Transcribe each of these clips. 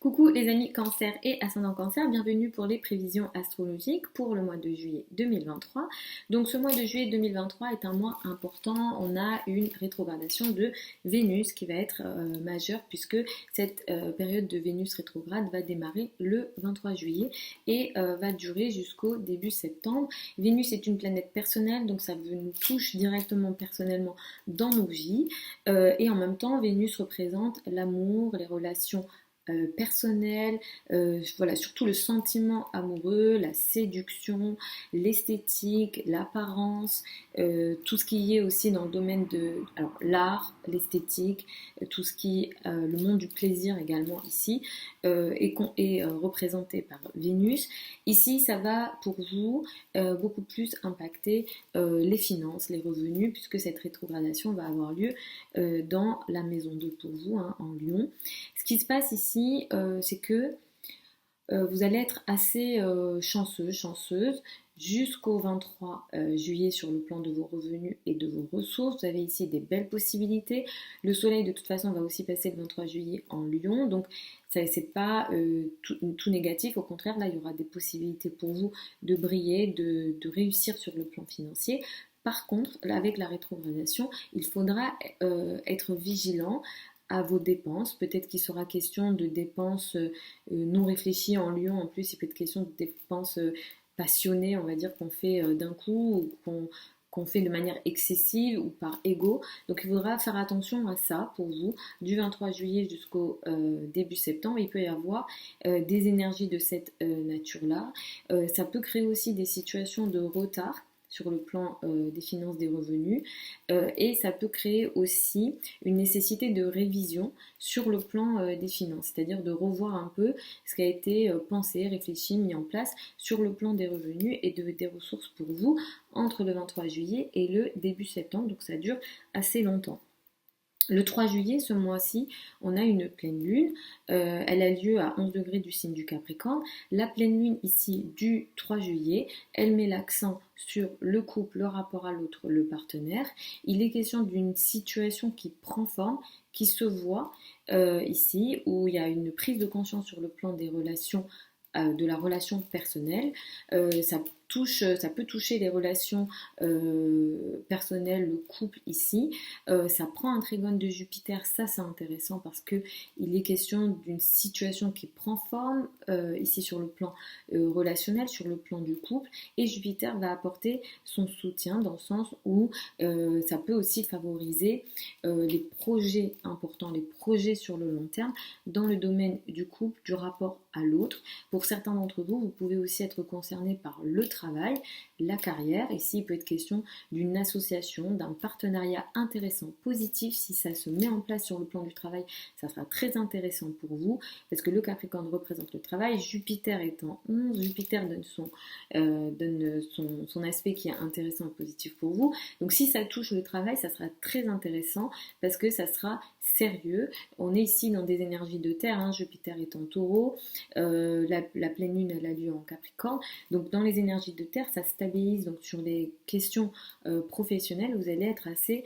Coucou les amis Cancer et ascendant Cancer, bienvenue pour les prévisions astrologiques pour le mois de juillet 2023. Donc ce mois de juillet 2023 est un mois important, on a une rétrogradation de Vénus qui va être majeure puisque cette période de Vénus rétrograde va démarrer le 23 juillet et va durer jusqu'au début septembre. Vénus est une planète personnelle, donc ça nous touche directement personnellement dans nos vies et en même temps Vénus représente l'amour, les relations personnel, voilà, surtout le sentiment amoureux, la séduction, l'esthétique, l'apparence, tout ce qui est aussi dans le domaine de l'art, l'esthétique, tout ce qui est le monde du plaisir également ici, est représenté par Vénus. Ici, ça va pour vous beaucoup plus impacter les finances, les revenus, puisque cette rétrogradation va avoir lieu dans la maison 2 pour vous, hein, en Lion. Ce qui se passe ici, c'est que vous allez être assez chanceuse jusqu'au 23 juillet sur le plan de vos revenus et de vos ressources. Vous avez ici des belles possibilités. Le soleil de toute façon va aussi passer le 23 juillet en Lion, donc ça c'est pas tout négatif, au contraire là il y aura des possibilités pour vous de briller, de réussir sur le plan financier. Par contre, là, avec la rétrogradation, il faudra être vigilant à vos dépenses. Peut-être qu'il sera question de dépenses non réfléchies en Lion. En plus, il peut être question de dépenses passionnées, on va dire, qu'on fait d'un coup ou qu'on fait de manière excessive ou par ego. Donc il faudra faire attention à ça pour vous. Du 23 juillet jusqu'au début septembre, il peut y avoir des énergies de cette nature-là. Ça peut créer aussi des situations de retard sur le plan des finances, des revenus, et ça peut créer aussi une nécessité de révision sur le plan des finances, c'est-à-dire de revoir un peu ce qui a été pensé, réfléchi, mis en place sur le plan des revenus et des ressources pour vous entre le 23 juillet et le début septembre, donc ça dure assez longtemps. Le 3 juillet, ce mois-ci, on a une pleine lune. Elle a lieu à 11 degrés du signe du Capricorne. La pleine lune ici du 3 juillet, elle met l'accent sur le couple, le rapport à l'autre, le partenaire. Il est question d'une situation qui prend forme, qui se voit ici, où il y a une prise de conscience sur le plan des relations, de la relation personnelle. Ça peut toucher les relations personnelles, le couple ici. Ça prend un trigone de Jupiter, ça c'est intéressant parce que il est question d'une situation qui prend forme ici sur le plan relationnel, sur le plan du couple, et Jupiter va apporter son soutien dans le sens où ça peut aussi favoriser les projets importants, les projets sur le long terme dans le domaine du couple, du rapport à l'autre. Pour certains d'entre vous, vous pouvez aussi être concerné par le travail, la carrière. Ici, il peut être question d'une association, d'un partenariat intéressant, positif. Si ça se met en place sur le plan du travail, ça sera très intéressant pour vous parce que le Capricorne représente le travail. Jupiter est en 11, Jupiter donne son aspect qui est intéressant et positif pour vous. Donc si ça touche le travail, ça sera très intéressant parce que ça sera sérieux. On est ici dans des énergies de terre, hein. Jupiter est en taureau, la pleine lune elle a lieu en Capricorne, donc dans les énergies de terre ça stabilise. Donc sur les questions professionnelles vous allez être assez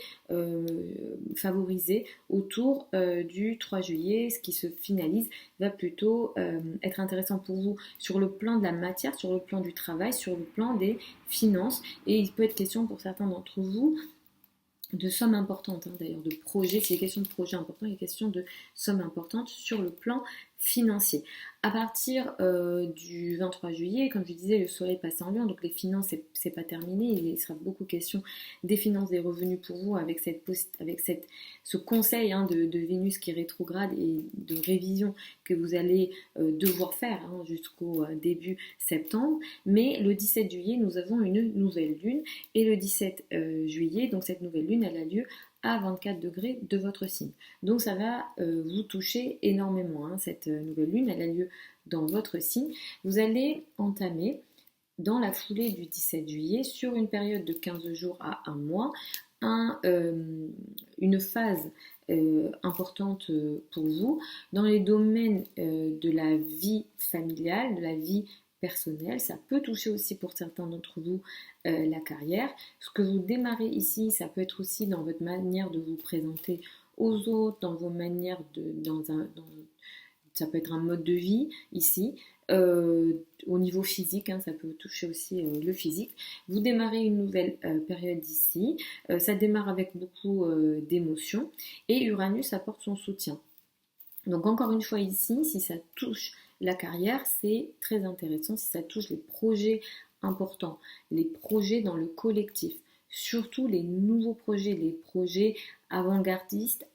favorisé autour du 3 juillet. Ce qui se finalise va plutôt être intéressant pour vous sur le plan de la matière, sur le plan du travail, sur le plan des finances, et il peut être question pour certains d'entre vous de sommes importantes, hein, d'ailleurs de projets. C'est des questions de projets importants, il y a questions de sommes importantes sur le plan financier. À partir du 23 juillet, comme je disais, le soleil passe en Lion, donc les finances, c'est pas terminé. Il sera beaucoup question des finances, des revenus pour vous avec ce conseil, hein, de Vénus qui rétrograde et de révision que vous allez devoir faire, hein, jusqu'au début septembre. Mais le 17 juillet, nous avons une nouvelle lune, et le 17 juillet, donc cette nouvelle lune, elle a lieu à 24 degrés de votre signe. Donc ça va vous toucher énormément, hein, cette nouvelle lune, elle a lieu dans votre signe. Vous allez entamer dans la foulée du 17 juillet, sur une période de 15 jours à un mois, une phase importante pour vous dans les domaines de la vie familiale, de la vie personnelle. Ça peut toucher aussi pour certains d'entre vous la carrière. Ce que vous démarrez ici, ça peut être aussi dans votre manière de vous présenter aux autres, dans vos manières ça peut être un mode de vie ici. Au niveau physique, hein, ça peut toucher aussi le physique. Vous démarrez une nouvelle période ici. Ça démarre avec beaucoup d'émotions et Uranus apporte son soutien. Donc encore une fois ici, si ça touche la carrière, c'est très intéressant. Si ça touche les projets importants, les projets dans le collectif, surtout les nouveaux projets, les projets avant-gardistes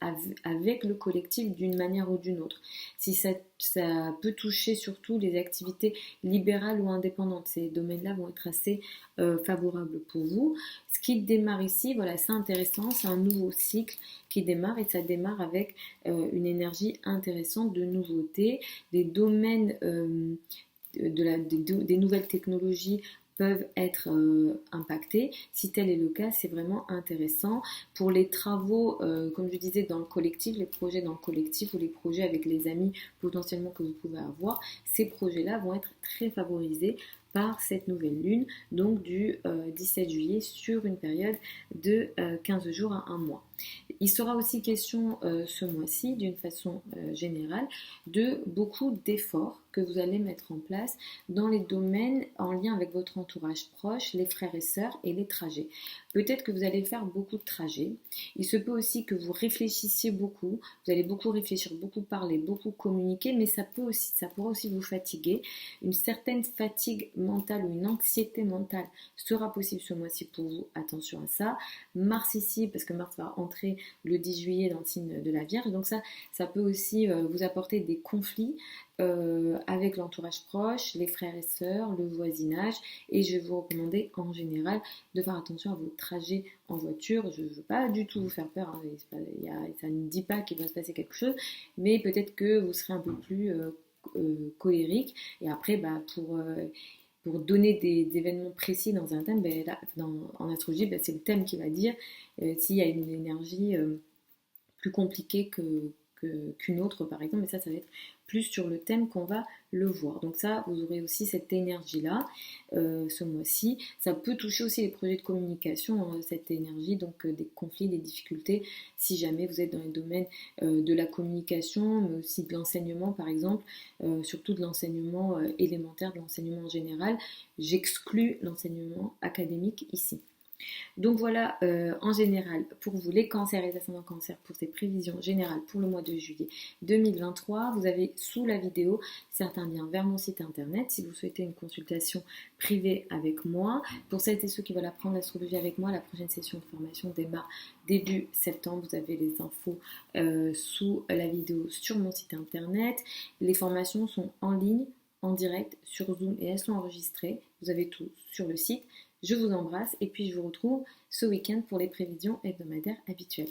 avec le collectif d'une manière ou d'une autre. Si ça peut toucher surtout les activités libérales ou indépendantes, ces domaines-là vont être assez favorables pour vous. Ce qui démarre ici, voilà, c'est intéressant, c'est un nouveau cycle qui démarre et ça démarre avec une énergie intéressante de nouveautés, des domaines des nouvelles technologies peuvent être impactés. Si tel est le cas, c'est vraiment intéressant. Pour les travaux, comme je disais, dans le collectif, les projets dans le collectif ou les projets avec les amis potentiellement que vous pouvez avoir, ces projets-là vont être très favorisés par cette nouvelle lune, donc du 17 juillet sur une période de 15 jours à un mois. Il sera aussi question ce mois-ci, d'une façon générale, de beaucoup d'efforts que vous allez mettre en place dans les domaines en lien avec votre entourage proche, les frères et sœurs et les trajets. Peut-être que vous allez faire beaucoup de trajets. Il se peut aussi que vous réfléchissiez beaucoup. Vous allez beaucoup réfléchir, beaucoup parler, beaucoup communiquer, mais ça pourra aussi vous fatiguer. Une certaine fatigue mentale ou une anxiété mentale sera possible ce mois-ci pour vous. Attention à ça. Mars ici, parce que Mars va entrer le 10 juillet dans le signe de la Vierge, donc ça peut aussi vous apporter des conflits avec l'entourage proche, les frères et sœurs, le voisinage, et je vais vous recommander en général de faire attention à vos trajets en voiture. Je ne veux pas du tout vous faire peur, hein, ça ne dit pas qu'il va se passer quelque chose, mais peut-être que vous serez un peu plus colérique, et après pour donner des événements précis dans un thème, là, en astrologie, c'est le thème qui va dire s'il y a une énergie plus compliquée qu'une autre par exemple, mais ça va être plus sur le thème qu'on va le voir. Donc ça, vous aurez aussi cette énergie-là ce mois-ci. Ça peut toucher aussi les projets de communication, hein, cette énergie, donc des conflits, des difficultés, si jamais vous êtes dans les domaines de la communication, mais aussi de l'enseignement par exemple, surtout de l'enseignement élémentaire, de l'enseignement en général. J'exclus l'enseignement académique ici. Donc voilà, en général, pour vous, les cancers et les ascendants cancers, pour ces prévisions générales pour le mois de juillet 2023, vous avez sous la vidéo certains liens vers mon site internet si vous souhaitez une consultation privée avec moi. Pour celles et ceux qui veulent apprendre l'astrologie avec moi, la prochaine session de formation démarre début septembre. Vous avez les infos sous la vidéo sur mon site internet. Les formations sont en ligne, en direct, sur Zoom et elles sont enregistrées. Vous avez tout sur le site. Je vous embrasse et puis je vous retrouve ce week-end pour les prévisions hebdomadaires habituelles.